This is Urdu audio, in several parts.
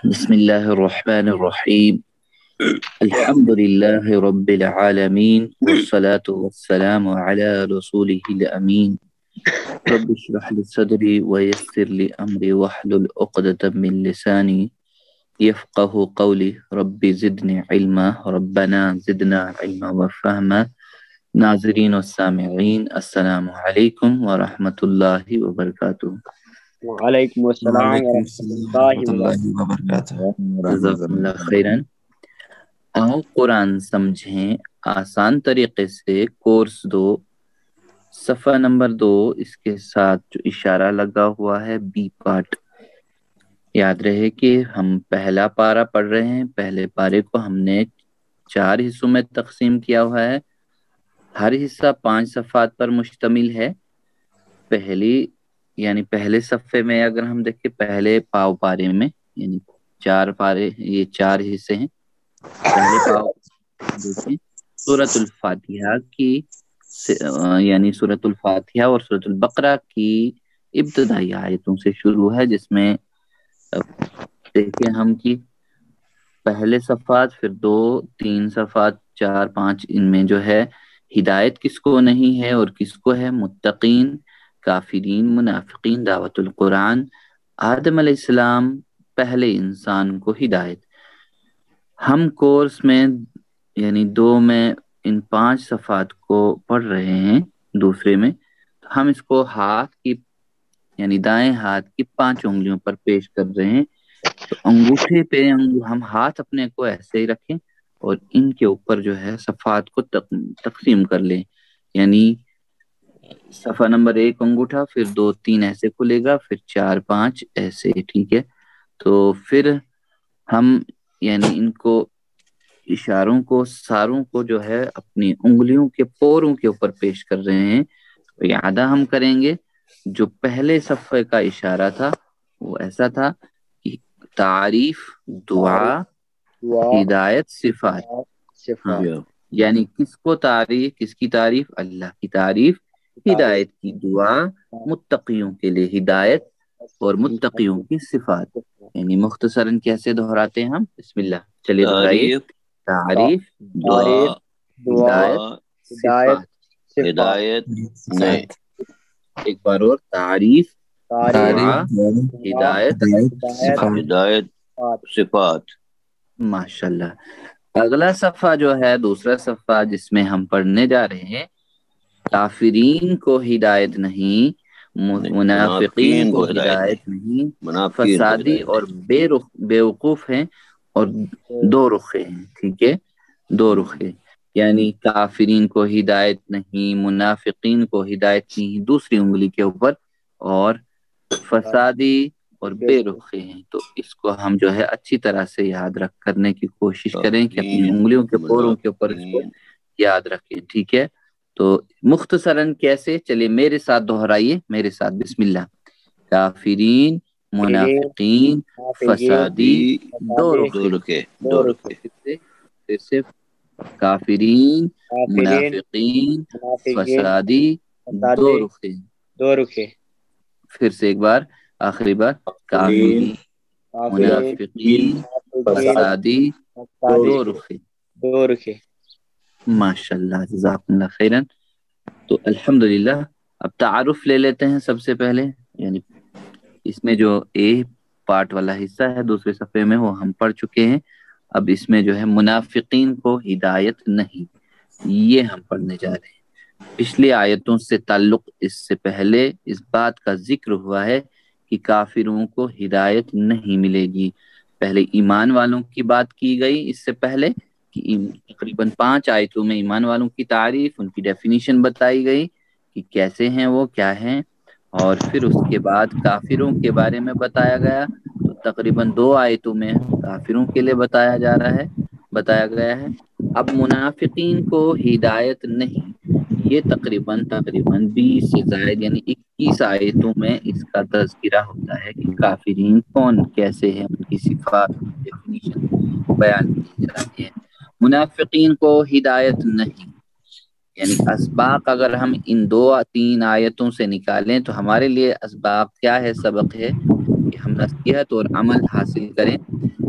بسم اللہ الرحمن الرحیم الحمد للہ رب العالمین والصلاة والسلام علی رسولہ الامین رب اشرح لی صدری ویسر لی امری واحلل عقدۃ من لسانی یفقہ قولی رب زدنی علما ربنا زدنا علما وفہما ناظرین والسامعین السلام علیکم ورحمۃ اللہ وبرکاتہ۔ وعلیکم السلام ورحمۃ اللہ وبرکاتہ۔ جزاکم اللہ خیرن۔ آؤ قرآن سمجھیں آسان طریقے سے، کورس 2 صفحہ نمبر 2، اس کے ساتھ جو اشارہ لگا ہوا ہے بی پارٹ۔ یاد رہے کہ ہم پہلا پارہ پڑھ رہے ہیں، پہلے پارے کو ہم نے 4 حصوں میں تقسیم کیا ہوا ہے، ہر حصہ 5 صفحات پر مشتمل ہے۔ پہلے صفحے میں اگر ہم دیکھیں، پہلے پاؤ پارے میں، یعنی 4 پارے، یہ 4 حصے ہیں۔ پہلے پاؤ دیکھیں سورۃ الفاتحہ کی، یعنی سورۃ الفاتحہ اور سورۃ البقرہ کی ابتدائی آیتوں سے شروع ہے، جس میں دیکھیں ہم کی پہلے صفحات، پھر 2 3 صفحات 4 5، ان میں جو ہے ہدایت کس کو نہیں ہے اور کس کو ہے؟ متقین، کافرین، منافقین، دعوت القرآن، آدم علیہ السلام، پہلے انسان کو ہدایت۔ ہم کورس میں یعنی 2 میں ان 5 صفحات کو پڑھ رہے ہیں، دوسرے میں ہم اس کو ہاتھ کی یعنی دائیں ہاتھ کی 5 انگلیوں پر پیش کر رہے ہیں۔ تو انگوٹھے پہ ہم ہاتھ اپنے کو ایسے ہی رکھیں اور ان کے اوپر جو ہے صفحات کو تقسیم کر لیں، یعنی صفحہ نمبر 1 انگوٹھا، پھر 2 3 ایسے کھلے گا، پھر 4 5 ایسے، ٹھیک ہے؟ تو پھر ہم یعنی ان کو اشاروں کو ساروں کو جو ہے اپنی انگلیوں کے پوروں کے اوپر پیش کر رہے ہیں۔ اعادہ ہم کریں گے۔ جو پہلے صفحے کا اشارہ تھا وہ ایسا تھا کہ تعریف، دعا، ہدایت، صفات۔ ہاں، یعنی کس کو تعریف، کس کی تعریف؟ اللہ کی تعریف، ہدایت کی دعا، متقیوں کے لیے ہدایت اور متقیوں کی صفات۔ یعنی مختصراً کیسے دہراتے ہیں ہم؟ بسم اللہ، چلیے دہرائیے۔ تعریف، دعا، ہدایت، صفات۔ ہدایت نہیں، ایک بار اور، تعریف، دعا، ہدایت، ہدایت، صفات۔ ماشاءاللہ۔ اگلا صفحہ جو ہے، دوسرا صفحہ جس میں ہم پڑھنے جا رہے ہیں، کافرین کو ہدایت نہیں، منافقین کو ہدایت نہیں، فسادی اور بے وقوف ہیں اور 2 رخے ہیں، ٹھیک ہے؟ 2 رخے، یعنی کافرین کو ہدایت نہیں، منافقین کو ہدایت نہیں دوسری انگلی کے اوپر، اور فسادی اور بے رخے ہیں۔ تو اس کو ہم جو ہے اچھی طرح سے یاد رکھ کرنے کی کوشش کریں کہ اپنی انگلیوں کے پوروں کے اوپر اس کو یاد رکھیں، ٹھیک ہے؟ تو مختصراً کیسے؟ چلیے میرے ساتھ دہرائیے، میرے ساتھ، بسم اللہ۔ کافرین، منافقین، فسادی، 2 رخے۔ پھر سے کافرین، منافقین، فسادی، 2 رخے۔ پھر سے ایک بار، آخری بار، کافرین، منافقین، فسادی، 2 رخے۔ ماشاءاللہ، جزاکم اللہ خیرن۔ تو الحمدللہ، اب تعارف لے لیتے ہیں سب سے پہلے۔ یعنی اس میں جو اے پارٹ والا حصہ ہے دوسرے صفحے میں، وہ ہم پڑھ چکے ہیں۔ اب اس میں جو ہے منافقین کو ہدایت نہیں، یہ ہم پڑھنے جا رہے ہیں۔ پچھلی آیتوں سے تعلق اس سے پہلے اس بات کا ذکر ہوا ہے کہ کافروں کو ہدایت نہیں ملے گی۔ پہلے ایمان والوں کی بات کی گئی، اس سے پہلے کہ تقریباً 5 آیتوں میں ایمان والوں کی تعریف، ان کی ڈیفینیشن بتائی گئی کہ کیسے ہیں وہ، کیا ہیں، اور پھر اس کے بعد کافروں کے بارے میں بتایا گیا۔ تو تقریباً 2 آیتوں میں کافروں کے لیے بتایا گیا ہے۔ اب منافقین کو ہدایت نہیں، یہ تقریباً 20 سے زائد یعنی 21 آیتوں میں اس کا تذکرہ ہوتا ہے کہ کافرین کون، کیسے ہیں، ان کی صفات، ڈیفینیشن بیان کی جاتی ہے۔ منافقین کو ہدایت نہیں، یعنی اسباق اگر ہم ان 2-3 آیتوں سے نکالیں تو ہمارے لیے اسباق کیا ہے، سبق ہے کہ ہم نصیحت اور عمل حاصل کریں۔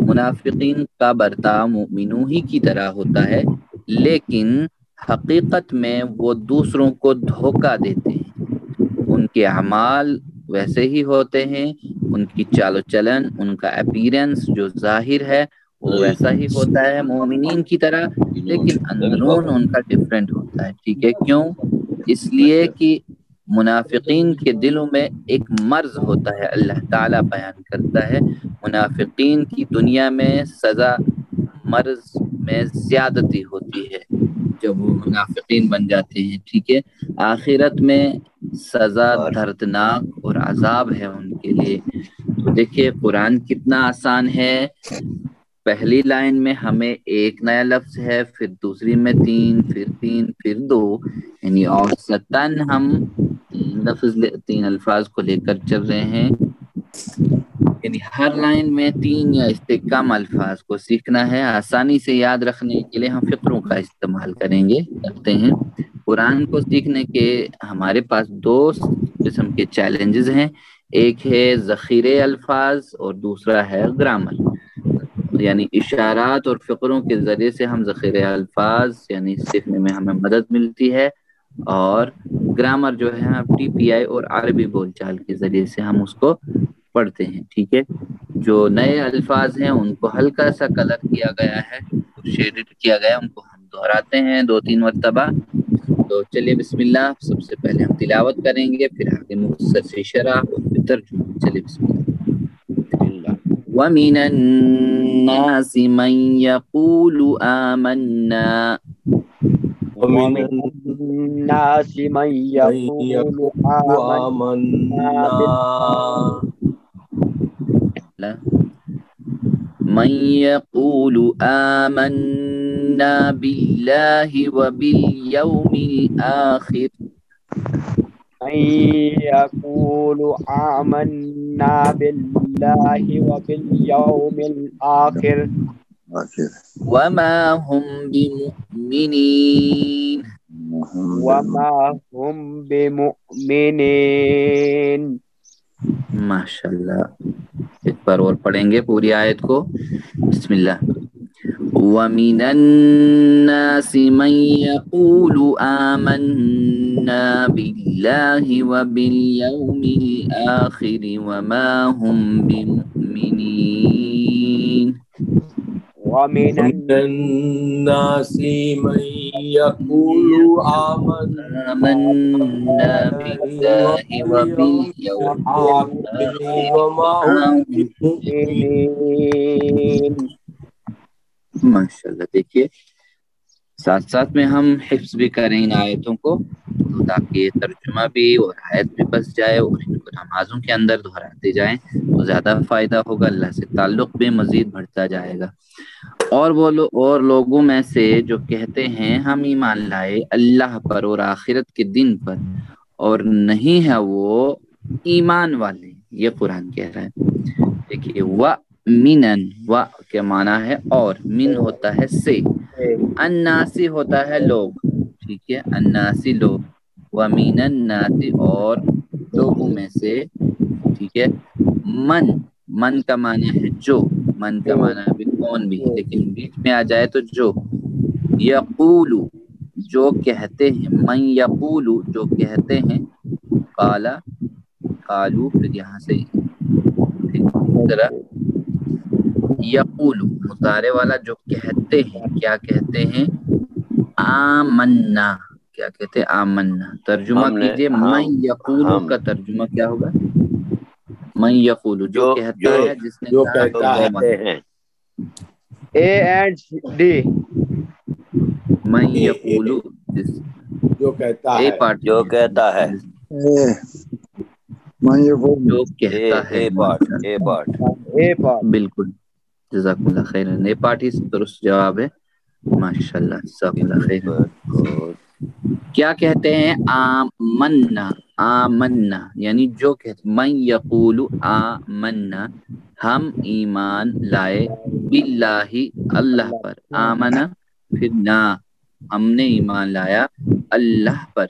منافقین کا برتاؤ مومنوں ہی کی طرح ہوتا ہے، لیکن حقیقت میں وہ دوسروں کو دھوکہ دیتے ہیں۔ ان کے اعمال ویسے ہی ہوتے ہیں، ان کی چال و چلن، ان کا اپیرنس جو ظاہر ہے وہ ویسا ہی ہوتا ہے مومنین کی طرح، لیکن اندرون ان کا ڈفرینٹ ہوتا ہے۔ ٹھیک ہے، کیوں؟ اس لیے کہ منافقین کے دلوں میں ایک مرض ہوتا ہے، اللہ تعالیٰ بیان کرتا ہے منافقین کی دنیا میں سزا مرض میں زیادتی ہوتی ہے جب وہ منافقین بن جاتے ہیں۔ ٹھیک ہے، آخرت میں سزا دردناک اور عذاب ہے ان کے لیے۔ تو دیکھیے قرآن کتنا آسان ہے، پہلی لائن میں ہمیں ایک نیا لفظ ہے، پھر دوسری میں 3، پھر 3، پھر 2، یعنی اوسطاً ہم 3 الفاظ کو لے کر چل رہے ہیں، یعنی ہر لائن میں 3 یا اس سے کم الفاظ کو سیکھنا ہے۔ آسانی سے یاد رکھنے کے لیے ہم فقروں کا استعمال کرتے ہیں۔ قرآن کو سیکھنے کے ہمارے پاس 2 قسم کے چیلنجز ہیں، ایک ہے ذخیرے الفاظ اور دوسرا ہے گرامر، یعنی اشارات اور فقروں کے ذریعے سے ہم ذخیرہ الفاظ یعنی سیکھنے میں ہمیں مدد ملتی ہے، اور گرامر جو ہے ٹی پی آئی اور عربی بول چال کے ذریعے سے ہم اس کو پڑھتے ہیں۔ ٹھیک ہے، جو نئے الفاظ ہیں ان کو ہلکا سا کلر کیا گیا ہے، شیڈڈ کیا گیا ہے، ان کو ہم دہراتے ہیں 2-3 مرتبہ۔ تو چلیے بسم اللہ، سب سے پہلے ہم تلاوت کریں گے، پھر آگے مختصر سی شرح اور پھر ترجمہ۔ چلیے بسم اللہ۔ وَمِنَ النَّاسِ مَن يَقُولُ آمَنَّا ومن الناس من يقول آمنا من يقول آمنا بالله وباليوم الآخر من يقول آمنا بالله وباليوم الآخر وما هم بمؤمنين وما هم بمؤمنين۔ ماشاءاللہ، ایک بار اور پڑھیں گے پوری آیت کو۔ بسم اللہ۔ وَمِنَ النَّاسِ مَن يَقُولُ آمَنَّا بِاللَّهِ وَبِالْيَوْمِ الْآخِرِ وَمَا هُمْ بِمُؤْمِنِينَ ومن الناس من يقول آمنا آمنا بالله وباليوم الآخر وما هم بمؤمنين۔ ماشاءاللہ، دیکھیے ساتھ ساتھ میں ہم حفظ بھی کریں ان آیتوں کو تاکہ ترجمہ بھی اور آیت بھی بس جائے اور ان کو نمازوں کے اندر دہراتے جائیں تو زیادہ فائدہ ہوگا، اللہ سے تعلق بھی مزید بڑھتا جائے گا۔ اور اور لوگوں میں سے جو کہتے ہیں ہم ایمان لائے اللہ پر اور آخرت کے دن پر، اور نہیں ہے وہ ایمان والے، یہ قرآن کہہ رہا ہے۔ دیکھیے وَمِنَن، و کے معنی ہے اور، من ہوتا ہے سے، الناسی ہوتا ہے لوگ، ٹھیک ہے، الناسی لوگ، وَمِنَ النَّاسِ اور لوگوں میں سے، ٹھیک ہے، من کا معنی ہے جو، من کا معنی بھی کون بھی، لیکن بیچ میں آ جائے تو جو، یقولو جو کہتے ہیں، من یقولو جو کہتے ہیں، قالو پھر یہاں سے ذرا یقولو مضارع والا جو کہتے ہیں، کیا کہتے ہیں؟ آمنا، کیا کہتے ہیں؟ آمنا۔ ترجمہ کیجئے، من یقولو کا ترجمہ کیا ہوگا؟ من یقولو جو کہتا ہے، جس نے جو کہا کہتا وہ ہے، من، A and D۔ من یقولو جو کہتا اے ہے، پارٹ جو کہتا ہے، جو کہتا ہے، اے پارٹ بالکل، جزاک اللہ خیر، اے پارٹ ہی درست جواب ہے، ماشاءاللہ، جزاک اللہ خیر۔ کیا کہتے ہیں؟ آمنا یعنی جو کہتے، من یقول آمنا ہم ایمان لائے، باللہ اللہ پر، آمنا پھر نا ہم نے ایمان لایا اللہ پر،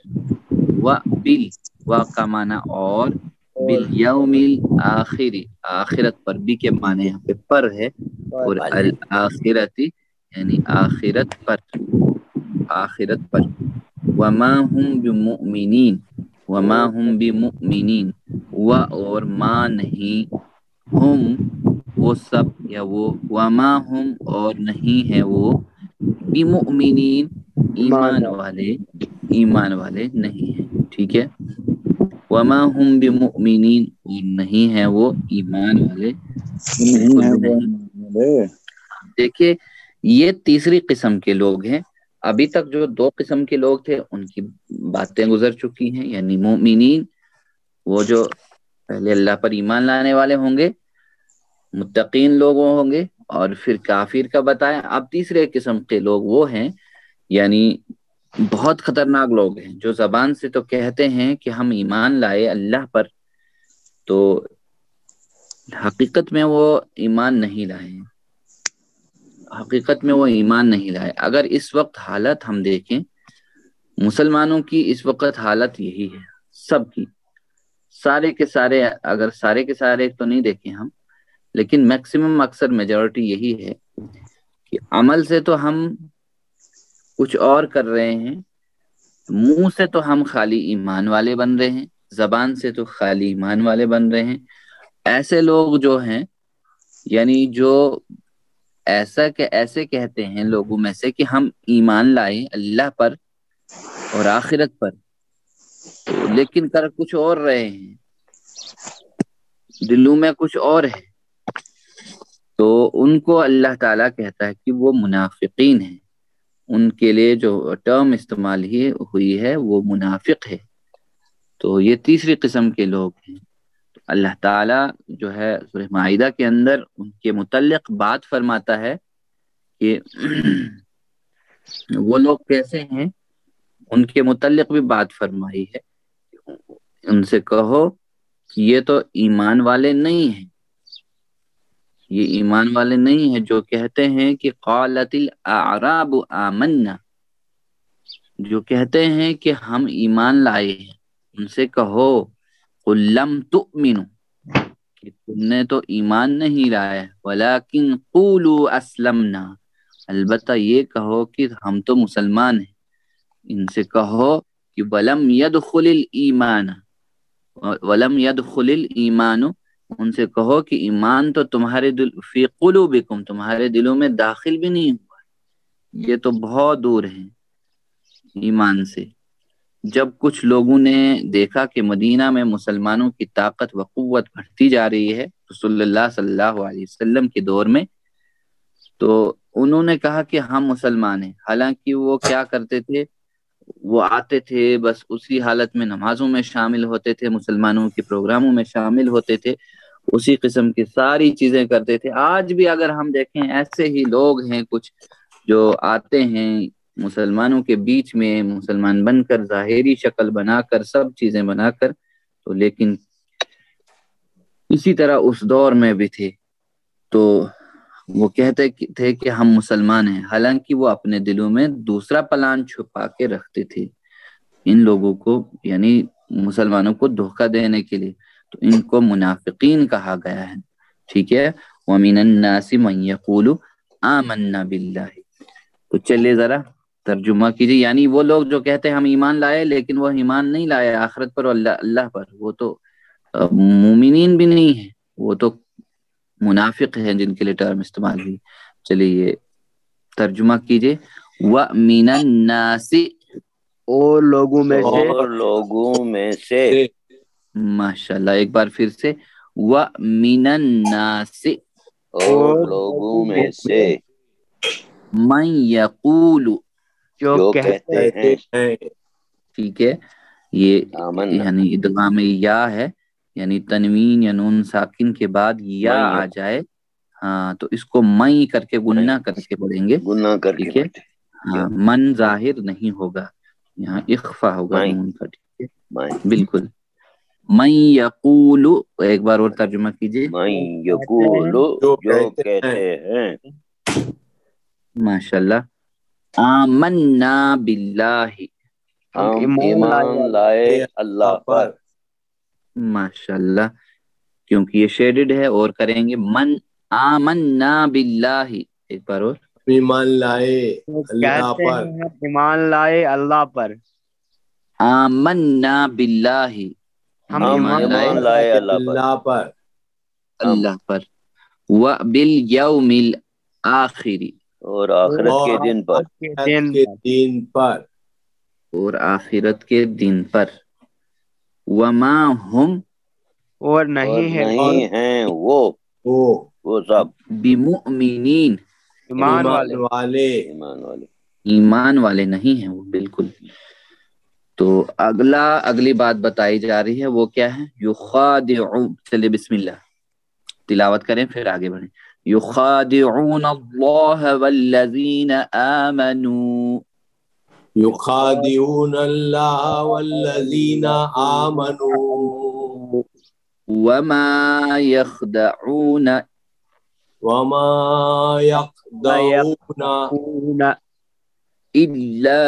و بل و کا معنی اور، بالیوم الآخر آخرت پر، بھی کے معنی یہاں پہ پر ہے، اور الآخرتی یعنی آخرت پر، آخرت پر، وما ہم بمؤمنین، وما ہم بمؤمنین، و اور ما نہیں، ہم وہ سب یا وہ، وما ہم اور نہیں ہے وہ، بمؤمنین ایمان والے نہیں ہیں، ٹھیک ہے، وما ہم بمؤمنین اور نہیں ہے وہ ایمان والے بالکل بھی نہیں۔ دیکھیے یہ تیسری قسم کے لوگ ہیں، ابھی تک جو دو قسم کے لوگ تھے ان کی باتیں گزر چکی ہیں، یعنی مومنین وہ جو پہلے اللہ پر ایمان لانے والے ہوں گے، متقین لوگ ہوں گے، اور پھر کافر کا بتایا۔ اب تیسرے قسم کے لوگ وہ ہیں، یعنی بہت خطرناک لوگ ہیں، جو زبان سے تو کہتے ہیں کہ ہم ایمان لائے اللہ پر، تو حقیقت میں وہ ایمان نہیں لائے ہیں، حقیقت میں وہ ایمان نہیں لائے۔ اگر اس وقت حالت ہم دیکھیں مسلمانوں کی، اس وقت حالت یہی ہے سب کی، سارے کے سارے، اگر سارے کے سارے تو نہیں دیکھیں ہم، لیکن میکسیمم اکثر میجورٹی یہی ہے کہ عمل سے تو ہم کچھ اور کر رہے ہیں، منہ سے تو ہم خالی ایمان والے بن رہے ہیں، زبان سے تو خالی ایمان والے بن رہے ہیں۔ ایسے لوگ جو ہیں، یعنی جو ایسے کہتے ہیں لوگوں میں سے کہ ہم ایمان لائے اللہ پر اور آخرت پر، تو لیکن کر کچھ اور رہے ہیں، دلوں میں کچھ اور ہے، تو ان کو اللہ تعالیٰ کہتا ہے کہ وہ منافقین ہیں، ان کے لیے جو ٹرم استعمال ہی ہوئی ہے وہ منافق ہے۔ تو یہ تیسری قسم کے لوگ ہیں۔ تو اللہ تعالیٰ جو ہے سورہ مائدہ کے اندر ان کے متعلق بات فرماتا ہے کہ وہ لوگ کیسے ہیں، ان کے متعلق بھی بات فرمائی ہے، ان سے کہو کہ یہ تو ایمان والے نہیں ہیں، یہ ایمان والے نہیں ہیں جو کہتے ہیں کہ قالت الاعراب آمنا، جو کہتے ہیں کہ ہم ایمان لائے ہیں، ان سے کہو قل لم تؤمنوا، کہ تم نے تو ایمان نہیں لایا، ولیکن قولوا اسلمنا، البتہ یہ کہو کہ ہم تو مسلمان ہیں۔ ان سے کہو کہ ولم يدخل الایمان، ولم يدخل الایمان، ان سے کہو کہ ایمان تو تمہارے دل فی قلوبکم، تمہارے دلوں میں داخل بھی نہیں ہوا، یہ تو بہت دور ہیں ایمان سے۔ جب کچھ لوگوں نے دیکھا کہ مدینہ میں مسلمانوں کی طاقت و قوت بڑھتی جا رہی ہے رسول اللہ صلی اللہ علیہ وسلم کے دور میں، تو انہوں نے کہا کہ ہم مسلمان ہیں، حالانکہ وہ کیا کرتے تھے، وہ آتے تھے بس اسی حالت میں نمازوں میں شامل ہوتے تھے، مسلمانوں کے پروگراموں میں شامل ہوتے تھے، اسی قسم کی ساری چیزیں کرتے تھے۔ آج بھی اگر ہم دیکھیں ایسے ہی لوگ ہیں کچھ جو آتے ہیں مسلمانوں کے بیچ میں، مسلمان بن کر، ظاہری شکل بنا کر، سب چیزیں بنا کر، تو لیکن اسی طرح اس دور میں بھی تھے، تو وہ کہتے تھے کہ ہم مسلمان ہیں، حالانکہ وہ اپنے دلوں میں دوسرا پلان چھپا کے رکھتے تھے ان لوگوں کو، یعنی مسلمانوں کو دھوکہ دینے کے لیے، تو ان کو منافقین کہا گیا ہے، ٹھیک ہے۔ وَمِنَ النَّاسِ مَن يَقُولُ آمَنَّا بِاللَّهِ، تو چلیے ذرا ترجمہ کیجیے، یعنی وہ لوگ جو کہتے ہیں ہم ایمان لائے، لیکن وہ ایمان نہیں لائے آخرت پر اور اللہ پر، وہ تو مومنین بھی نہیں ہیں، وہ تو منافق ہیں جن کے لیے ٹرم استعمال ہوئی۔ چلیے یہ ترجمہ کیجیے، وَمِنَ النَّاسِ، اور لوگوں میں سے، اور لوگوں میں سے، ماشاءاللہ، ایک بار پھر سے، وَمِنَ النَّاسِ، اور لوگوں میں سے، مَن یقول، جو جو کہتے کہتے ہیں ٹھیک ہے، یہ آمنا، یعنی ادغام یا ہے، یعنی تنوین یا نون ساکن کے بعد یا من آ جائے، ہاں تو اس کو مئی کر کے گننا کر کے پڑھیں گے، گناہ کر کے ٹھیک ہے، پڑھتے ہاں من ظاہر نہیں ہوگا، یہاں اخفا ہوگا مائیں نون کا، ٹھیک ہے، مائیں بالکل۔ من یقول، ایک بار اور ترجمہ کیجیے، من کہتے ہیں، یقول، جو جو کہتے ہیں کہتے ہیں ماشاءاللہ، آمنا باللہ، ہم ایمان لائے اللہ پر. ماشاءاللہ، کیونکہ یہ شیڈڈ ہے. اور کریں گے من آمنا باللہ، ایک بار اور. ایمان لائے اللہ کہتے پر. ہیں ایمان لائے اللہ پر. آمنا باللہ، ہم ہم ایمان ایمان لائے اللہ پر. اللہ پر. اللہ پر. وبالیوم الآخر، اور آخرت کے دن پر. آخرت کے دن پر. اور آخرت کے دن پر. وما ہم، اور اور نہیں ہے نہیں ہیں وہ سب بمؤمنین، ایمان والے. ایمان والے. ایمان والے نہیں ہیں وہ بالکل. تو اگلی بات بتائی جا رہی ہے، وہ کیا ہے؟ یخادعون. چلیے بسم اللہ تلاوت کریں پھر آگے بڑھیں. یخادعون اللہ والذین آمنوا. یخادعون اللہ والذین آمنوا وما يخدعون وما يخدعون إلا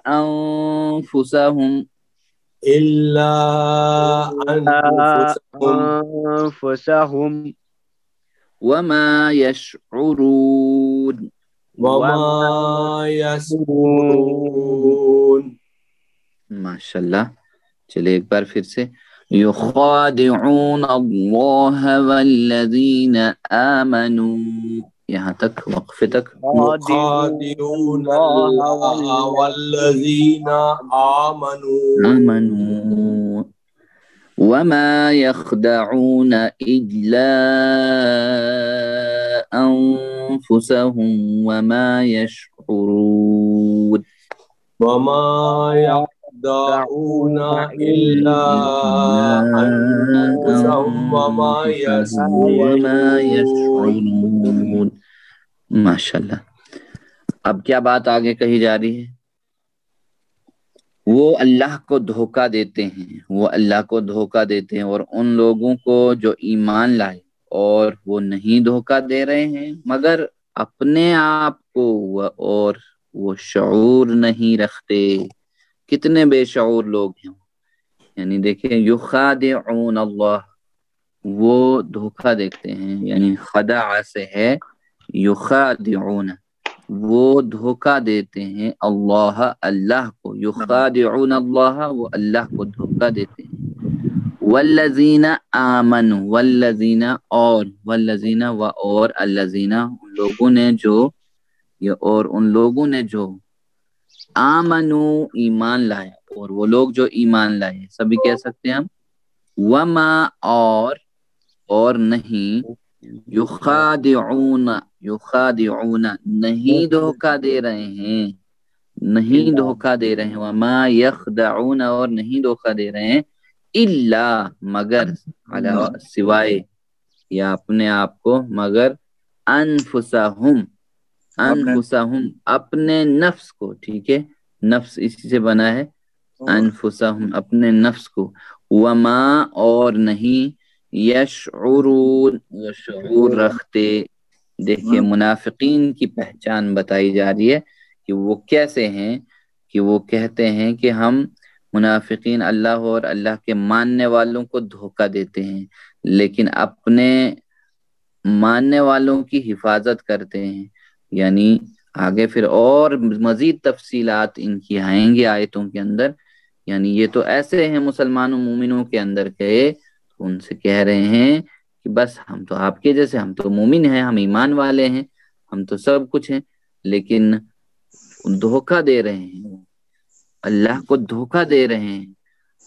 أنفسهم إلا أنفسهم وما يشعرون. وما يشعرون. ماشاءاللہ. چلے ایک بار پھر سے. یخادعون اللہ والذین آمنوا، یہاں تک وقفے تک. يخادعون الله والذين آمنوا وما يخدعون إلا أنفسهم وما يشعرون. وما يخدعون إلا أنفسهم وما يشعرون. ماشاءاللہ. اب کیا بات آگے کہی جا رہی ہے؟ وہ اللہ کو دھوکہ دیتے ہیں، وہ اللہ کو دھوکہ دیتے ہیں، اور ان لوگوں کو جو ایمان لائے اور وہ نہیں دھوکہ دے رہے ہیں مگر اپنے آپ کو، اور وہ شعور نہیں رکھتے. کتنے بے شعور لوگ ہیں. یعنی دیکھیں، یخادعون اللہ، وہ دھوکہ دیتے ہیں، یعنی خدع سے ہے یخادعون، وہ دھوکہ دیتے ہیں اللہ کو. یخادعون اللہ، وہ اللہ کو دھوکہ دیتے ہیں. والذین آمنوا، والذین اور الذین ان لوگوں نے جو، اور ان لوگوں نے جو آمنو ایمان لائے، اور وہ لوگ جو ایمان لائے، سبھی کہہ سکتے ہیں ہم. وما اور نہیں، یخادعون نہیں دھوکہ دے رہے ہیں، نہیں دھوکہ دے رہے ہیں. وما یخدعون اور نہیں دھوکہ دے رہے ہیں، الا مگر، علاوہ سوائے یا اپنے آپ کو، مگر انفسہم اپنے نفس کو. ٹھیک ہے، نفس اسی سے بنا ہے، انفسہم اپنے نفس کو. وما اور نہیں، یشعرون وہ شعور رکھتے. دیکھیے منافقین کی پہچان بتائی جا رہی ہے کہ وہ کیسے ہیں، کہ وہ کہتے ہیں کہ ہم منافقین اللہ اور اللہ کے ماننے والوں کو دھوکہ دیتے ہیں، لیکن اپنے ماننے والوں کی حفاظت کرتے ہیں. یعنی آگے پھر اور مزید تفصیلات ان کی آئیں گی آیتوں کے اندر. یعنی یہ تو ایسے ہیں مسلمانوں مومنوں کے اندر کہ ان سے کہہ رہے ہیں کہ بس ہم تو آپ کے جیسے، ہم تو مومن ہیں، ہم ایمان والے ہیں، ہم تو سب کچھ ہیں، لیکن دھوکہ دے رہے ہیں، اللہ کو دھوکہ دے رہے ہیں.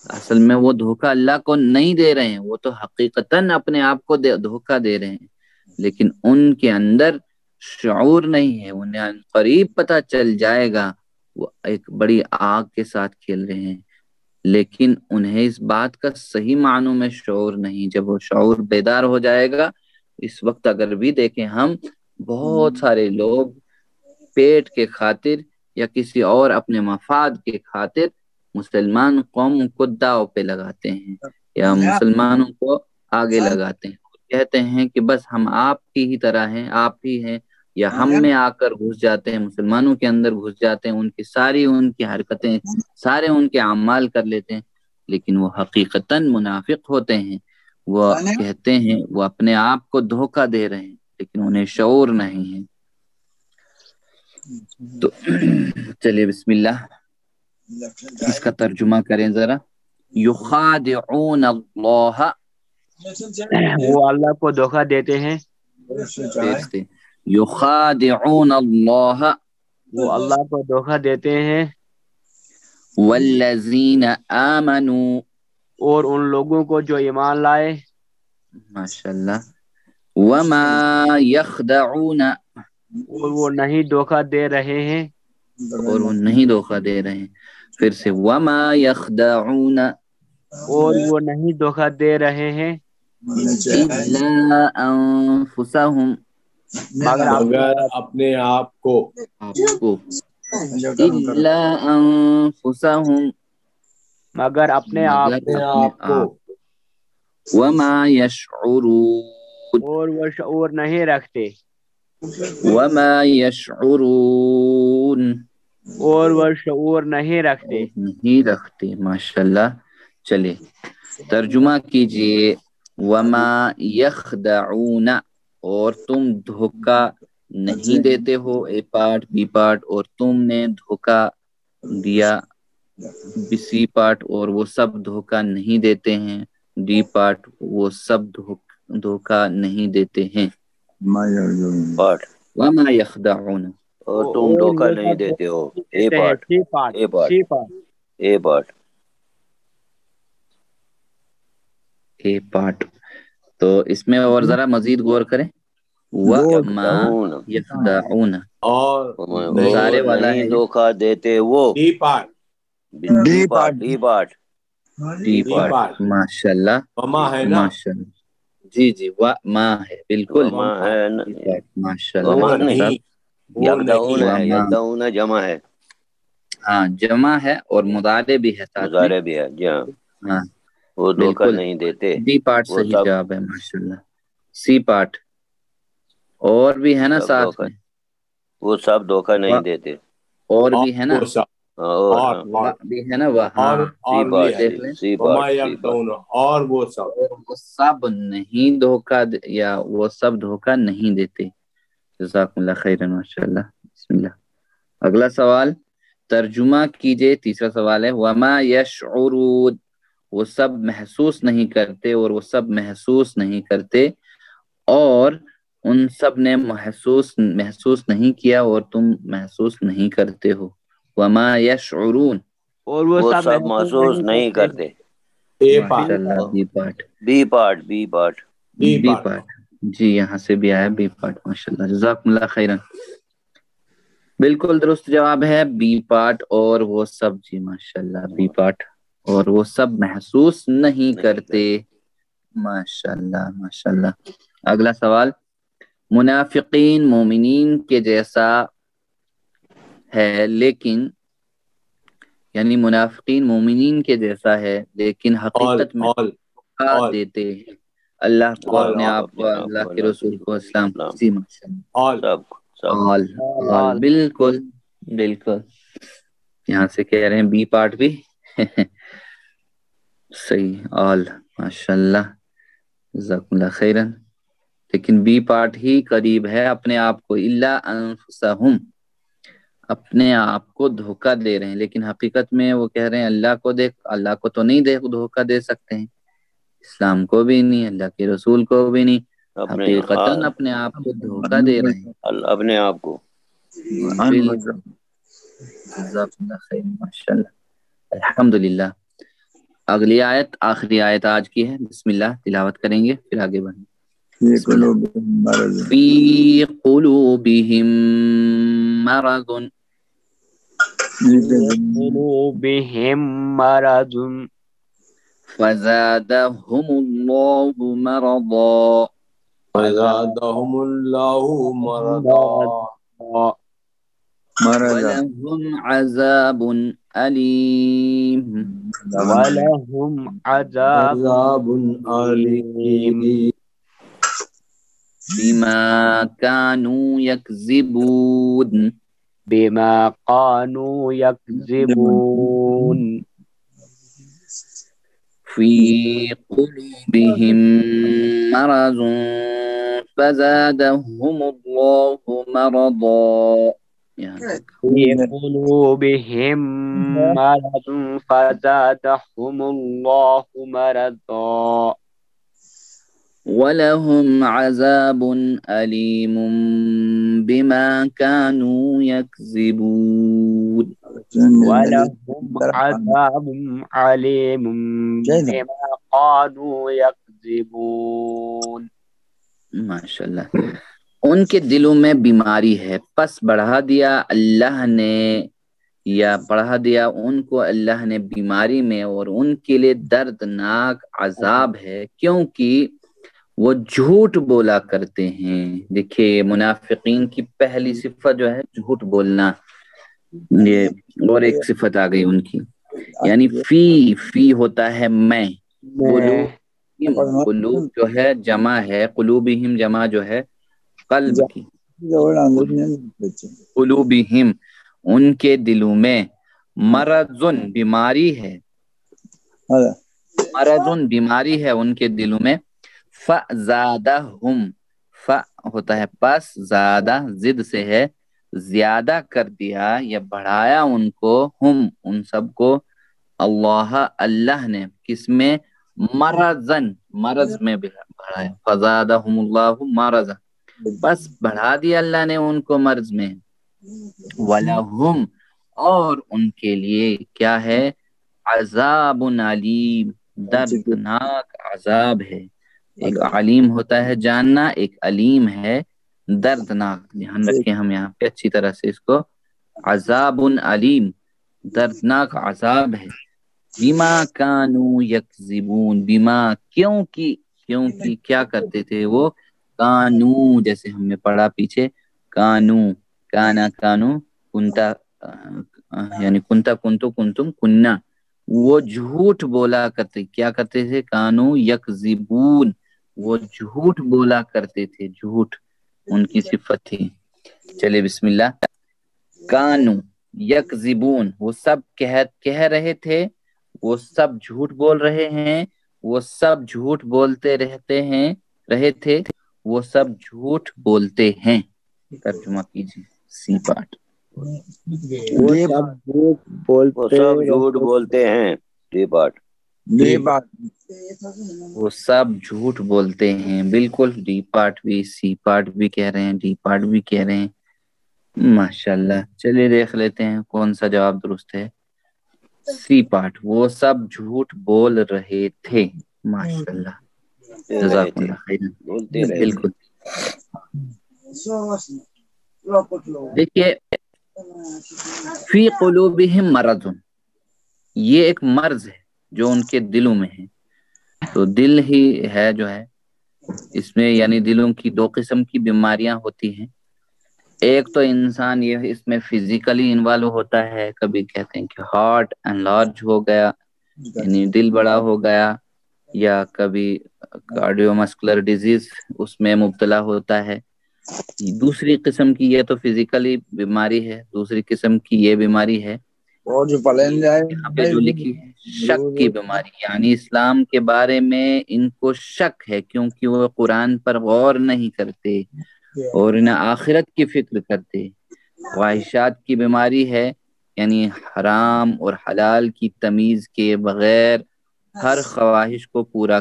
اصل میں وہ دھوکہ اللہ کو نہیں دے رہے ہیں، وہ تو حقیقتاً اپنے آپ کو دھوکہ دے رہے ہیں، لیکن ان کے اندر شعور نہیں ہے. انہیں قریب پتہ چل جائے گا، وہ ایک بڑی آگ کے ساتھ کھیل رہے ہیں، لیکن انہیں اس بات کا صحیح معنوں میں شعور نہیں. جب وہ شعور بیدار ہو جائے گا، اس وقت اگر بھی دیکھیں ہم بہت سارے لوگ پیٹ کے خاطر یا کسی اور اپنے مفاد کے خاطر مسلمان قوم کو داؤ پہ لگاتے ہیں یا مسلمانوں کو آگے لگاتے ہیں، کہتے ہیں کہ بس ہم آپ کی ہی طرح ہیں، آپ ہی ہیں، یا ہم میں آ کر گھس جاتے ہیں، مسلمانوں کے اندر گھس جاتے ہیں، ان کی حرکتیں سارے ان کے اعمال کر لیتے ہیں، لیکن وہ حقیقتاً منافق ہوتے ہیں، وہ کہتے ہیں وہ اپنے آپ کو دھوکہ دے رہے ہیں لیکن انہیں شعور نہیں ہے۔ تو چلیے بسم اللہ اس کا ترجمہ کریں ذرا۔ یخادعون اللہ، وہ اللہ کو دھوکہ دیتے ہیں، دیکھتے یخادعون اللہ وہ اللہ کو دھوکہ دیتے ہیں، والذین آمنوا، اور ان لوگوں کو جو ایمان لائے، ماشاءاللہ، وما یخدعون، اور وہ نہیں دھوکہ دے رہے ہیں، اور وہ نہیں دھوکہ دے رہے ہیں، پھر سے وما یخدعون اور وہ نہیں دھوکہ دے رہے ہیں الا انفسهم، مگر اپنے آپ کو آپ کو، الا انفسهم، مگر اپنے آپ، مگر اپنے اپنے آپ کو آپ، وما یشعرون، اور وہ شعور نہیں رکھتے، وما یشعرون، اور وہ شعور نہیں رکھتے۔ نہیں رکھتے، ماشاءاللہ۔ چلے ترجمہ کیجئے، وما یخدعون، اور تم دھوکہ نہیں دیتے ہو، اے پارٹ بی پارٹ، اور تم نے دھوکہ دیا سی پارٹ، اور وہ سب دھوکہ نہیں دیتے ہیں، ڈی پارٹ، وہ سب دھوکہ نہیں دیتے ہیں، پارٹ، وما یخدعون، اور تم اور دھوکہ وہ نہیں سب دیتے ہو، اے دیتے ہیں، part, C part, A part, C part, A part, A part. تو اس میں اور ذرا مزید غور کریں، وما یخدعون، یخدعون، اور مضارع والا نہیں ہے، دھوکہ دیتے وہ، D part D part, D part, D D part, part ماشاءاللہ، وما ہے نا، ماشاءاللہ، جی جی، وما ہے بالکل، وما ہے، ڈی پارٹ، ماشاءاللہ، وما وہ نہیں، نہیں، وہ یخدعون نہیں، ہے، وما، یخدعون جمع ہے، ہاں جمع ہے اور مضارع بھی ہے ساتھ میں، مضارع بھی ہے، جی ہاں، ہاں وہ دھوکہ بالکل، نہیں دیتے، ڈی پارٹ وہ صحیح سب جواب ہے، ماشاءاللہ۔ سی پارٹ اور بھی ہے نا سب ساتھ دھوکہ، میں، وہ سب دھوکہ نہیں دیتے، اور اور بھی ہے نا، وہ سب اور اور ہاں، وہ بھی ہے نا، وہ اور ہاں، سی سی اور پارٹ پارٹ، یہ ہے دیکھ لیں، سی وما پارٹ، سی پارٹ، یخدعون، اور وہ سب اور وہ سب نہیں دھوکہ یا وہ سب دھوکہ نہیں دیتے، جزاکم اللہ خیرا، ماشاءاللہ، بسم اللہ۔ اگلا سوال ترجمہ کیجئے، تیسرا سوال ہے، وما یشعرون، وہ سب محسوس نہیں کرتے، اور وہ سب محسوس نہیں کرتے، اور ان سب نے محسوس نہیں کیا اور تم محسوس نہیں کرتے ہو، وما یشعرون، اور وہ وہ سب سب محسوس محسوس نہیں نہیں کرتے۔ کرتے، اے پارٹ ماشاءاللہ، B part, B part, B part, D B part part, جی یہاں سے بھی آیا بی پارٹ، ماشاءاللہ، جزاکم اللہ خیرن، بالکل درست جواب ہے بی پارٹ، اور وہ سب، جی ماشاءاللہ، بی پارٹ، اور وہ سب محسوس نہیں کرتے، ماشاءاللہ ماشاءاللہ۔ اگلا سوال، منافقین مومنین کے جیسا ہے لیکن، یعنی منافقین مومنین کے جیسا ہے لیکن حقیقت میں دھوکہ all دیتے ہیں اللہ کو، all اپنے all آپ کو، اپنے آپ اللہ کو، کے اللہ کے رسول کو، رسول کو اسلام اسلام، جی ماشاءاللہ، all سب، آل، آل، بالکل بالکل، یہاں سے کہہ رہے ہیں بی پارٹ بھی صحیح، آل، ماشاءاللہ، جزاکم اللہ خیرن، لیکن بی پارٹ ہی قریب ہے اپنے آپ کو، الا انفسہم، اپنے آپ کو دھوکہ دے رہے ہیں، لیکن حقیقت میں وہ کہہ رہے ہیں اللہ کو دیکھ، اللہ کو تو نہیں دھوکہ دے سکتے ہیں، اسلام کو بھی نہیں، اللہ کے رسول کو بھی نہیں، اپنے حقیقتاً اپنے آپ کو دھوکہ دے رہے ہیں، اپنے آپ کو، بالکل، جزاکم اللہ خیر، ماشاءاللہ، الحمدللہ۔ اگلی آیت آخری آیت آج کی ہے، بسم اللہ، تلاوت کریں گے پھر آگے بڑھیں گے، بسم اللہ۔ فی قلوبہم مرض، قلوبہم مرض، فزادهم اللہ مرضا، فزادهم الله مرضا ولهم عذاب علیم، وَلَهُمْ عَذَابٌ عذاب أَلِيمٌ، علیم بما كانوا يكذبون بما كانوا يكذبون في قلوبهم مرض فزادهم الله مرضا. یہاں تک في قلوبهم مرض فزادهم الله مرضا وَلَهُمْ عَذَابٌ أَلِيمٌ بِمَا كَانُوا يَكْذِبُونَ ولهم عذاب عليم بما كانوا يكذبون. ماشاءاللہ. ان کے دلوں میں بیماری ہے، پس بڑھا دیا اللہ نے، یا بڑھا دیا ان کو اللہ نے بیماری میں، اور ان کے لیے دردناک عذاب ہے، کیونکہ وہ جھوٹ بولا کرتے ہیں. دیکھیے منافقین کی پہلی صفت جو ہے جھوٹ بولنا، یہ اور ایک صفت آ گئی ان کی، یعنی فی ہوتا ہے میں، قلوب جو ہے جمع ہے، قلوبہم جمع جو ہے قلب کی، قلوبہم ان کے دلوں میں، مرضن بیماری ہے، مرضن بیماری ہے ان کے دلوں میں، فزادہم ف ہوتا ہے پس، زیادہ زد سے ہے زیادہ کر دیا یا بڑھایا ان کو، ہم ان سب کو، اللہ نے کس میں، مرضن مرض میں بڑھایا، فزادہم اللہ مرضا بس بڑھا دیا اللہ نے ان کو مرض میں، وَلَهُمْ اور ان کے لیے کیا ہے، عذاب علیم دردناک عذاب ہے. ایک علیم ہوتا ہے جاننا، ایک علیم ہے دردناک. دھیان رکھیں ہم یہاں پہ اچھی طرح سے اس کو، عذاب علیم دردناک عذاب ہے، بما کانوا یکذبون، بما کیونکہ کیا کرتے تھے وہ، کانو جیسے ہم نے پڑھا پیچھے، کانو کانو کنتا، یعنی کنتا کنتو کنتم کننا، وہ جھوٹ بولا کرتے، کیا کرتے تھے، کانو یکذبون وہ جھوٹ بولا کرتے تھے، جھوٹ ان کی صفت تھی. چلے بسم اللہ. کانو یکذبون وہ سب کہہ رہے تھے، وہ سب جھوٹ بول رہے ہیں، وہ سب جھوٹ بولتے رہے تھے، وہ سب جھوٹ بولتے ہیں. ترجمہ کیجیے سی پارٹ. وہ سب جھوٹ بولتے ہیں، ڈی پارٹ وہ سب جھوٹ بولتے ہیں، بالکل. ڈی پارٹ بھی سی پارٹ بھی کہہ رہے ہیں، ڈی پارٹ بھی کہہ رہے ہیں. ماشاءاللہ. چلیے دیکھ لیتے ہیں کون سا جواب درست ہے. سی پارٹ وہ سب جھوٹ بول رہے تھے. ماشاءاللہ جزاکم اللہ خیرا. بولتے رہے بالکل. دیکھیے فی قلوبہم مرض، یہ ایک مرض ہے جو ان کے دلوں میں ہے. تو دل ہی ہے جو ہے اس میں، یعنی دلوں کی دو قسم کی بیماریاں ہوتی ہیں. ایک تو انسان یہ اس میں فزیکلی انوالو ہوتا ہے، کبھی کہتے ہیں کہ ہارٹ انلارج ہو گیا، یعنی دل بڑا ہو گیا، یا کبھی کارڈیو مسکولر ڈیزیز اس میں مبتلا ہوتا ہے. دوسری قسم کی یہ تو فزیکلی بیماری ہے، دوسری قسم کی یہ بیماری ہے یہاں پہ جو لکھی ہے شک کی بیماری، یعنی اسلام کے بارے میں ان کو شک ہے، کیونکہ وہ قرآن پر غور نہیں کرتے اور نہ آخرت کی فکر کرتے. خواہشات کی بیماری ہے، یعنی حرام اور حلال کی تمیز کے بغیر ہر خواہش کو پورا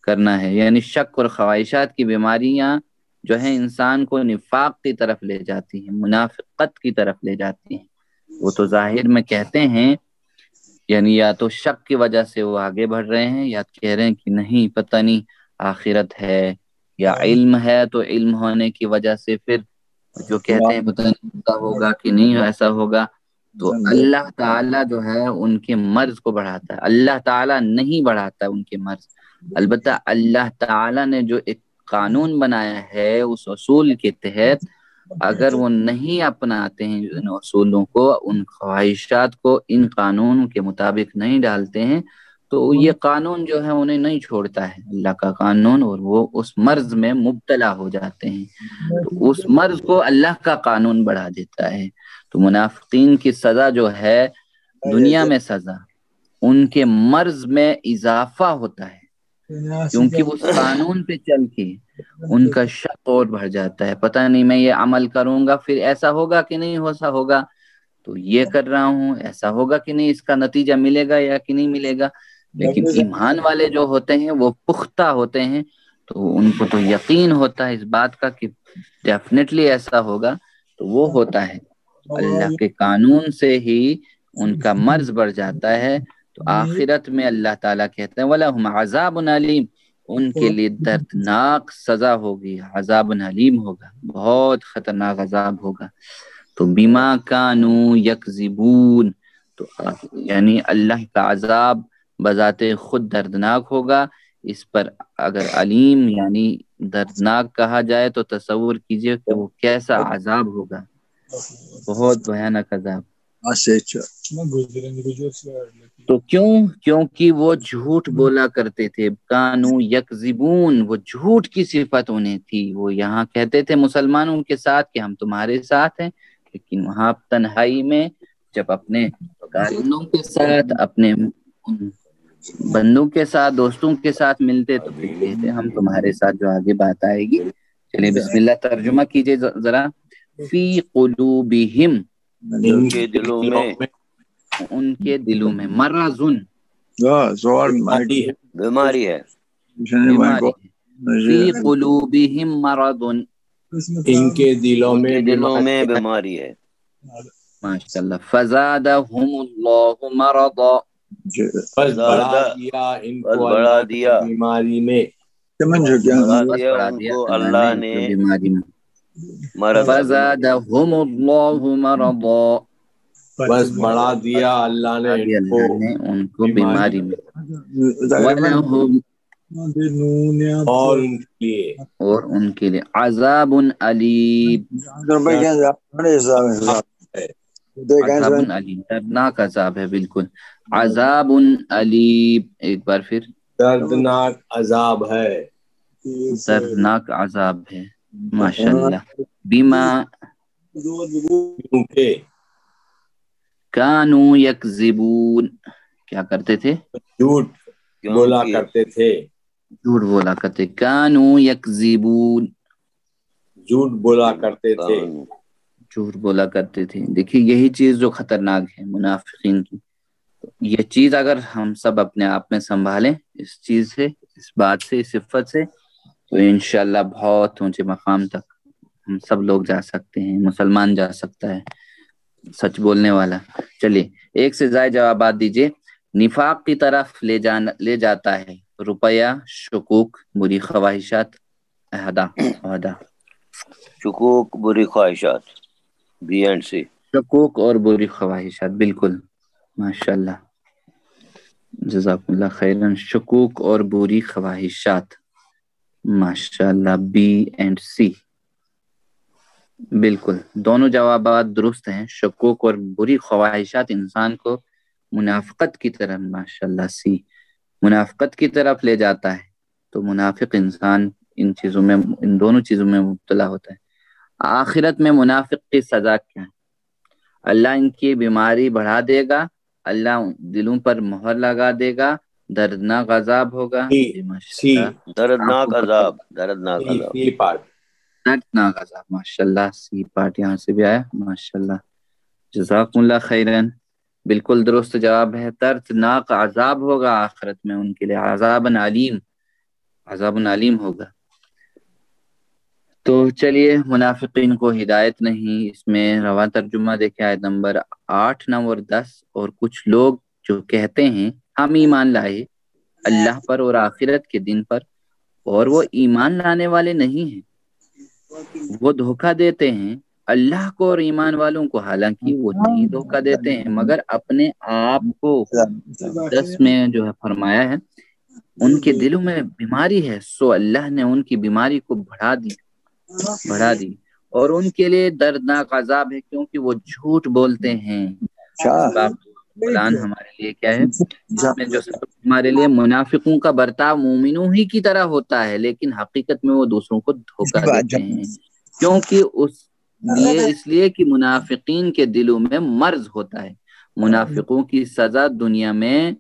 کرنا ہے، یعنی شک اور خواہشات کی بیماریاں جو ہیں انسان کو نفاق کی طرف لے جاتی ہیں، منافقت کی طرف لے جاتی ہیں. وہ تو ظاہر میں کہتے ہیں، یعنی یا تو شک کی وجہ سے وہ آگے بڑھ رہے ہیں، یا کہہ رہے ہیں کہ نہیں پتہ نہیں آخرت ہے، یا علم ہے تو علم ہونے کی وجہ سے پھر جو کہتے ہیں پتہ نہیں ایسا ہوگا کہ نہیں ایسا ہوگا. تو اللہ تعالیٰ جو ہے ان کے مرض کو بڑھاتا ہے، اللہ تعالیٰ نہیں بڑھاتا ان کے مرض. البتہ اللہ تعالیٰ نے جو ایک قانون بنایا ہے اس اصول کے تحت اگر وہ نہیں اپناتے ہیں ان اصولوں کو، ان خواہشات کو ان قانون کے مطابق نہیں ڈالتے ہیں، تو یہ قانون جو ہے انہیں نہیں چھوڑتا ہے اللہ کا قانون، اور وہ اس مرض میں مبتلا ہو جاتے ہیں، تو اس مرض کو اللہ کا قانون بڑھا دیتا ہے۔ تو منافقین کی سزا جو ہے دنیا میں سزا، ان کے مرض میں اضافہ ہوتا ہے، کیونکہ اس قانون پہ چل کے ان کا شک اور بڑھ جاتا ہے، پتہ نہیں میں یہ عمل کروں گا پھر ایسا ہوگا کہ نہیں ایسا ہوگا، تو یہ کر رہا ہوں ایسا ہوگا کہ نہیں، اس کا نتیجہ ملے گا یا کہ نہیں ملے گا۔ لیکن ایمان والے جو ہوتے ہیں وہ پختہ ہوتے ہیں، تو ان کو تو یقین ہوتا ہے اس بات کا کہ ڈیفینیٹلی ایسا ہوگا، تو وہ ہوتا ہے۔ اللہ کے قانون سے ہی ان کا مرض بڑھ جاتا ہے، تو آخرت میں اللہ تعالیٰ کہتے ہیں وَلَهُمْ عَذَابٌ عَلِيمٌ، ان کے لیے دردناک سزا ہوگی، عذاب علیم ہوگا، بہت خطرناک عذاب ہوگا۔ تو بما کانوا یکذبون، تو یعنی اللہ کا عذاب بذات خود دردناک ہوگا، اس پر اگر علیم یعنی دردناک کہا جائے تو تصور کیجئے کہ وہ کیسا عذاب ہوگا، بہت بھیانک عذاب۔ تو کیونکہ وہ جھوٹ بولا کرتے تھے، کانو یکذبون، وہ جھوٹ کی صفت انہیں تھی، وہ یہاں کہتے تھے مسلمانوں کے ساتھ کہ ہم تمہارے ساتھ ہیں، لیکن وہاں تنہائی میں جب اپنے کارکنوں کے ساتھ، اپنے بندوں کے ساتھ، دوستوں کے ساتھ ملتے تو پھر کہتے ہم تمہارے ساتھ، جو آگے بات آئے گی۔ چلیے بسم اللہ ترجمہ کیجئے ذرا۔ فی قلوبہم، ان کے دلوں میں، ان کے دلوں میں، مرضن بیماری ہے، بیماری ہے، فی قلوبہم مرضن، ان کے دلوں ان میں کے دلوں میں بیماری بیماری ہے، ماشاءاللہ، فزادہم اللہ مرضا، بس بڑھا دیا ان بس کو بڑھا اللہ دیا، نے بیماری میں، بڑھا بس دیا بڑھا ان دیا کو اللہ اللہ نے نے ان کو بیماری میں، مرض بیماری، فزادہم اللہ مرضا، بس بڑھا دیا اللہ نے بڑھا دیا ان کو اللہ نے ان کو بیماری میں، وَلَهُمْ، اور ان کے لیے اور ان کے لیے عذاب علیم، عذاب علیم، دردناک عذاب ہے، بالکل عذاب علیم، ایک بار پھر دردناک عذاب ہے، دردناک عذاب ہے، ماشاءاللہ۔ بما کیونکہ کانوا یکذبون، کیا کرتے تھے؟ جھوٹ بولا کیونکہ کرتے تھے، جھوٹ بولا کرتے، کانوا یکذبون، جھوٹ بولا کرتے تھے، جھوٹ بولا کرتے تھے۔ دیکھیے یہی چیز جو خطرناک ہے منافقین کی، یہ چیز اگر ہم سب اپنے آپ میں سنبھالیں، اس چیز سے، اس بات سے، اس صفت سے، تو انشاءاللہ بہت اونچے مقام تک ہم سب لوگ جا سکتے ہیں، مسلمان جا سکتا ہے، سچ بولنے والا۔ چلیے ایک سے زائد جوابات دیجئے۔ نفاق کی طرف لے جاتا ہے روپیہ، شکوک، بری خواہشات، عہدہ، شکوک، بری خواہشات، بی اینڈ سی، شکوک اور بری خواہشات، بالکل ماشاءاللہ، جزاکم اللہ خیرن، شکوک اور بری خواہشات، ماشاءاللہ، بی اینڈ سی، بالکل دونوں جوابات درست ہیں۔ شکوک اور بری خواہشات انسان کو منافقت کی طرف، ماشاءاللہ، سی، منافقت کی طرف لے جاتا ہے، تو منافق انسان ان چیزوں میں، ان دونوں چیزوں میں مبتلا ہوتا ہے۔ آخرت میں منافق کی سزا کیا ہے؟ اللہ ان کی بیماری بڑھا دے گا، اللہ دلوں پر مہر لگا دے گا، دردناک عذاب ہوگا، جی سی ماشاءاللہ، دردناک آنکھوں پر عذاب، دردناک سی عذاب، سی پارٹ، دردناک عذاب، ماشاءاللہ، سی پارٹ یہاں سے بھی آیا، ماشاءاللہ، جزاکم اللہ خیرن، بالکل درست جواب ہے، دردناک عذاب ہوگا آخرت میں ان کے لیے، عذاب علیم، عذاب علیم ہوگا۔ تو چلیے منافقین کو ہدایت نہیں، اس میں رواں ترجمہ دیکھیں، آیت نمبر 8، 9 اور 10۔ اور کچھ لوگ جو کہتے ہیں ہم ایمان لائے اللہ پر اور آخرت کے دن پر، اور وہ ایمان لانے والے نہیں ہیں، وہ دھوکہ دیتے ہیں اللہ کو اور ایمان والوں کو، حالانکہ وہ نہیں دھوکہ دیتے ہیں مگر اپنے آپ کو۔ 10 میں جو ہے فرمایا ہے ان کے دلوں میں بیماری ہے، سو اللہ نے ان کی بیماری کو بڑھا دی، اور ان کے لیے دردناک عذاب ہے، کیونکہ وہ جھوٹ بولتے ہیں۔ بلان ہمارے لیے کیا ہے، جس میں جو ہمارے لیے منافقوں کا برتاؤ مومنوں ہی کی طرح ہوتا ہے، لیکن حقیقت میں وہ دوسروں کو دھوکہ دیتے ہیں، کیونکہ اس لیے کہ منافقین کے دلوں میں مرض ہوتا ہے۔ منافقوں کی سزا دنیا میں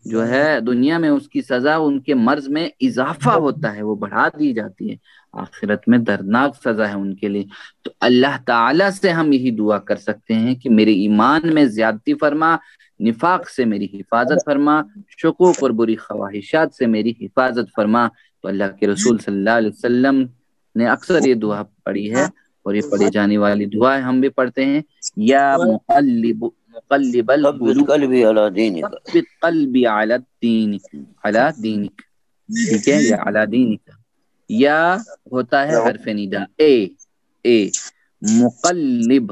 جو ہے، دنیا میں اس کی سزا ان کے مرض میں اضافہ ہوتا ہے، وہ بڑھا دی جاتی ہے، آخرت میں دردناک سزا ہے ان کے لیے۔ تو اللہ تعالیٰ سے ہم یہی دعا کر سکتے ہیں کہ میرے ایمان میں زیادتی فرما، نفاق سے میری حفاظت فرما، شکوک اور بری خواہشات سے میری حفاظت فرما۔ تو اللہ کے رسول صلی اللہ علیہ وسلم نے اکثر یہ دعا پڑھی ہے، اور یہ پڑھی جانے والی دعا ہم بھی پڑھتے ہیں، یا مقلب ثبت القلوب قلبی علی دینک، ثبت قلبی علی دینک، علی دینک، ٹھیک ہے، یا علی دینک، یا ہوتا ہے حرف ندا، اے مقلب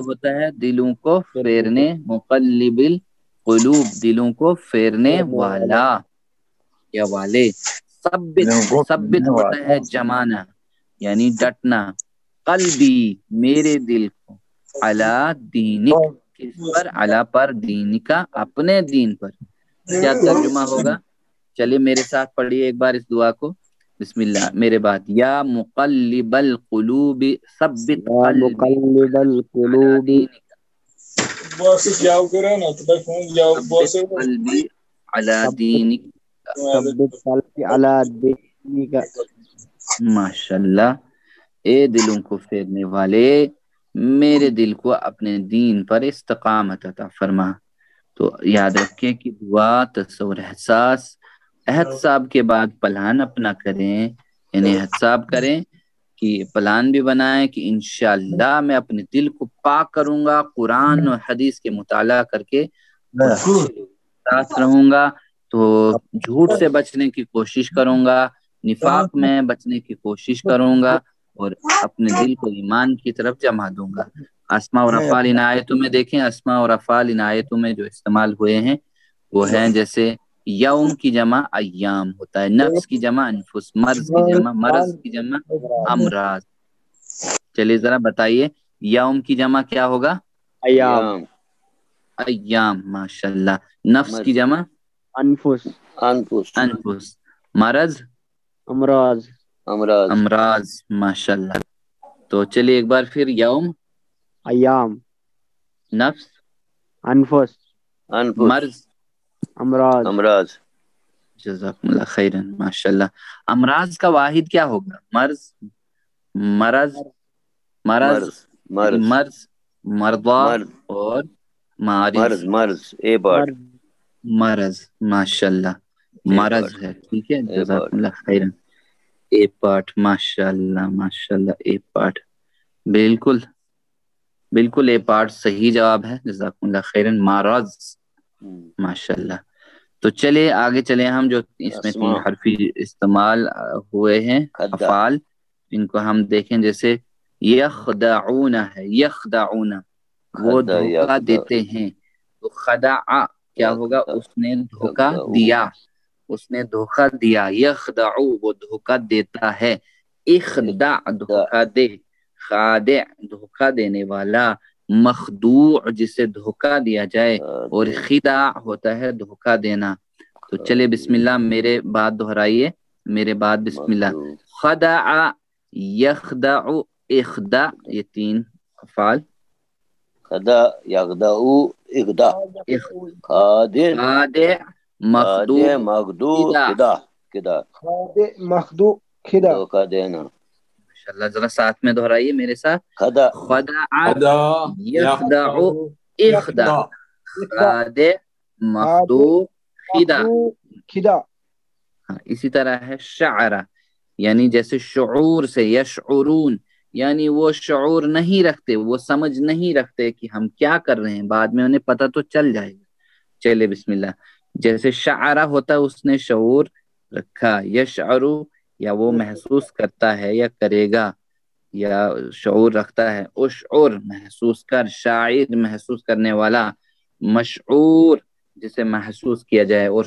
ہوتا ہے دلوں کو پھیرنے، مقلب القلوب دلوں کو پھیرنے والا یا والے، ثبت ہوتا ہے جمانا یعنی ڈٹنا، قلبی میرے دل کو، علی دینک کس پر، علی پر، دینکا اپنے دین پر۔ کیا ترجمہ ہوگا؟ چلیے میرے ساتھ پڑھیے ایک بار اس دعا کو، بسم اللہ میرے بعد، یا مقلب القلوب ثبت قلبی مقلب القلوب علی دینک، ثبت قلبی علی دینک۔ ثبت قلبی علی دینک۔ ماشاءاللہ، اے دلوں کو پھیرنے والے، میرے دل کو اپنے دین پر استقامت عطا فرما۔ تو یاد رکھیں کہ دعا، تصور، احتساب کے بعد پلان اپنا کریں، یعنی احتساب کریں کہ پلان بھی بنائیں کہ انشاءاللہ میں اپنے دل کو پاک کروں گا، قرآن اور حدیث کے مطالعہ کر کے ساتھ رہوں گا، تو جھوٹ سے بچنے کی کوشش کروں گا، نفاق میں بچنے کی کوشش کروں گا، اور اپنے دل کو ایمان کی طرف جما دوں گا۔ اسماء اور افعال ان آیتوں میں دیکھیں، اسماء اور افعال ان آیتوں میں جو استعمال ہوئے ہیں وہ ہیں جیسے یوم کی جمع ایام ہوتا ہے، نفس کی جمع انفس، مرض کی جمع امراض۔ چلیے ذرا بتائیے، یوم کی جمع کیا ہوگا؟ ایام، ایام، ماشاءاللہ۔ نفس کی جمع انفس، انفس، مرض امراض، امراض، ماشاءاللہ۔ تو چلیے ایک بار پھر، یوم، ایام، نفس، انفس، مرض، امراض۔ جزاکم اللہ خیرن، ماشاءاللہ۔ امراض کا واحد کیا ہوگا؟ مرض، مرضا اور مرض، ماشاءاللہ، مرض ہے، ٹھیک ہے، جزاکم اللہ خیرن۔ اے پارٹ، ماشاءاللہ ماشاءاللہ، اے پارٹ، بالکل بالکل، اے پارٹ صحیح جواب ہے، جزاکم اللہ خیرن، مرض، ماشاءاللہ۔ تو چلے آگے چلے ہم، جو اس میں 3 حرفی استعمال ہوئے ہیں افعال، ان کو ہم دیکھیں، جیسے یخدعون ہے، یخدعون وہ دھوکہ دیتے ہیں، تو خدع کیا ہوگا؟ اس نے دھوکہ دیا، اس نے دھوکہ دیا، یخدعو وہ دھوکہ دیتا ہے، اخدع دھوکہ دے، خادع دھوکہ دینے والا، مخدوع جسے دھوکہ دیا جائے، اور خدع ہوتا ہے دھوکہ دینا۔ تو چلے بسم اللہ میرے بعد دہرائیے، میرے بعد بسم اللہ، خدع، یخدع، اخدع، یہ 3 افعال، خدا، یغدع، اغدع، خادع، مخدوع، خدا، خادع، مخدوع، خدع، دھوکہ دینا۔ ماشاءاللہ، ذرا ساتھ میں دہرائیے میرے ساتھ، خدا، خدع، یخدع، اخدع، خادع، مخدوع، خدع۔ ہاں، اسی طرح ہے شعرہ، یعنی جیسے شعور سے، یشعرون یعنی وہ شعور نہیں رکھتے، وہ سمجھ نہیں رکھتے کہ ہم کیا کر رہے ہیں، بعد میں انہیں پتہ تو چل جائے گا۔ چلے بسم اللہ، جیسے شعرہ ہوتا ہے اس نے شعور رکھا، یشعرو یا وہ محسوس کرتا ہے یا کرے گا، یا شعور رکھتا ہے، اشعر محسوس کر، شاعر محسوس کرنے والا، مشعور جسے محسوس کیا جائے، اور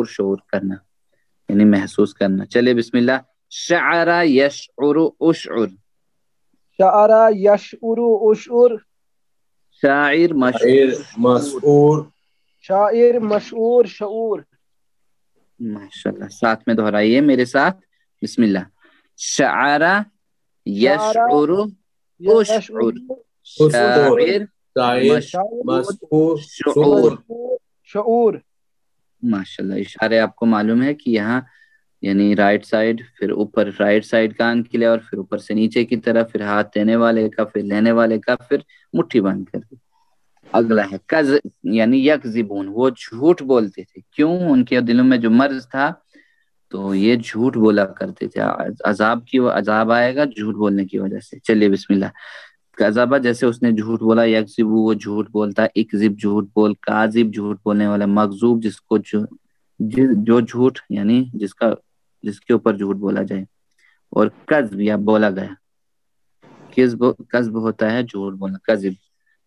شعور کرنا یعنی محسوس کرنا۔ چلے بسم اللہ، شعر یشعر اشعر، شعر یشعر اشعر، شاعر شاعر مشہور شاعر مشہور شعور ماشاءاللہ ساتھ میں دہرائیے میرے ساتھ بسم اللہ شعرا یشعر اشعر شاعر مشہور شعور شعور ماشاءاللہ اشارے آپ کو معلوم ہے کہ یہاں یعنی رائٹ سائڈ پھر اوپر رائٹ سائڈ کان کے لیے اور پھر اوپر سے نیچے کی طرف پھر ہاتھ دینے والے کا پھر لینے والے کا پھر مٹھی باندھ کر کے اگلا ہے کز یعنی یکذبون وہ جھوٹ بولتے تھے کیوں ان کے دلوں میں جو مرض تھا تو یہ جھوٹ بولا کرتے تھے عذاب آئے گا جھوٹ بولنے کی وجہ سے چلیے بسم اللہ کذبہ جیسے اس نے جھوٹ بولا یکذب وہ جھوٹ بولتا اکذب جھوٹ بول کاذب جھوٹ بولنے والا مکذوب جس کو جو جھوٹ یعنی جس کے اوپر جھوٹ بولا جائے اور کذب یا بولا گیا کذب ہوتا ہے جھوٹ بولنا کذب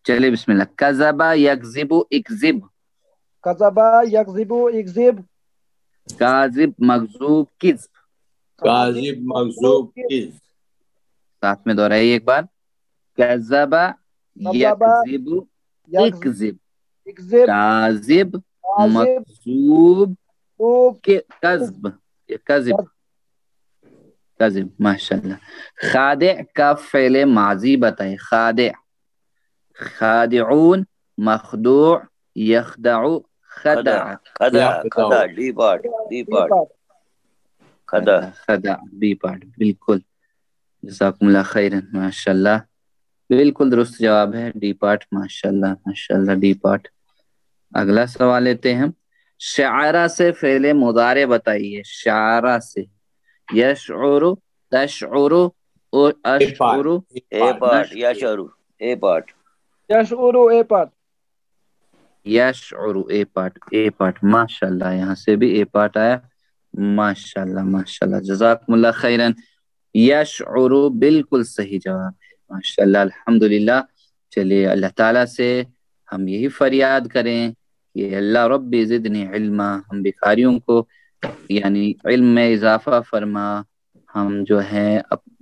چلیے بسم اللہ کذبہ یکذب اکذب کذبہ یکذب اکذب کاذب مکذوب کذب کاذب مکذوب کذب ساتھ میں دہرائیے ایک بار کذبہ یکذب اکذب کاذب مکذوب کذب کذب ماشاءاللہ خادع کا فعل ماضی بتائیں خادع خادعون مخدوع یخدع خدع خدا ڈی پارٹ خدع بی پارٹ بالکل جزاکم اللہ خیرن ماشاءاللہ بالکل درست جواب ہے ڈی پارٹ ماشاءاللہ ڈی پارٹ اگلا سوال لیتے ہیں شعرا سے فعل مضارع بتائیے شعرا سے یشعر تشعر اور اشعر اے پارٹ یشعر اے پارٹ یشعر اے پارٹ یشعر اے پارٹ ماشاءاللہ یہاں سے بھی اے پارٹ آیا ماشاءاللہ جزاکم اللہ خیرن یشعر بالکل صحیح جواب ہے ماشاءاللہ الحمدللہ چلیے اللہ تعالیٰ سے ہم یہی فریاد کریں کہ اللہ رب زدنی علما ہم بھکاریوں کو یعنی علم میں اضافہ فرما ہم جو ہیں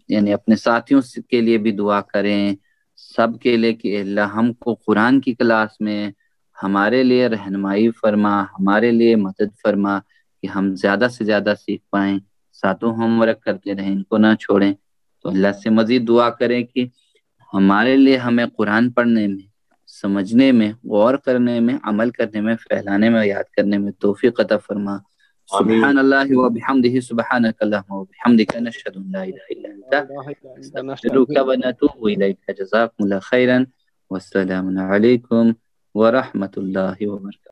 یعنی اپنے ساتھیوں کے لیے بھی دعا کریں سب کے لیے کہ اللہ ہم کو قرآن کی کلاس میں ہمارے لیے رہنمائی فرما ہمارے لیے مدد فرما کہ ہم زیادہ سے زیادہ سیکھ پائیں ساتھوں ہوم ورک کرتے رہیں ان کو نہ چھوڑیں تو اللہ سے مزید دعا کریں کہ ہمارے لیے ہمیں قرآن پڑھنے میں سمجھنے میں غور کرنے میں عمل کرنے میں پھیلانے میں یاد کرنے میں توفیق عطا فرما سبحان اللہ و بحمدہ سبحانک اللہم و بحمدک نشہد ان لا الہ الا انت نستغفرک و نتوب الیک جزاکم اللہ خیرا والسلام علیکم ورحمۃ اللہ وبرکاتہ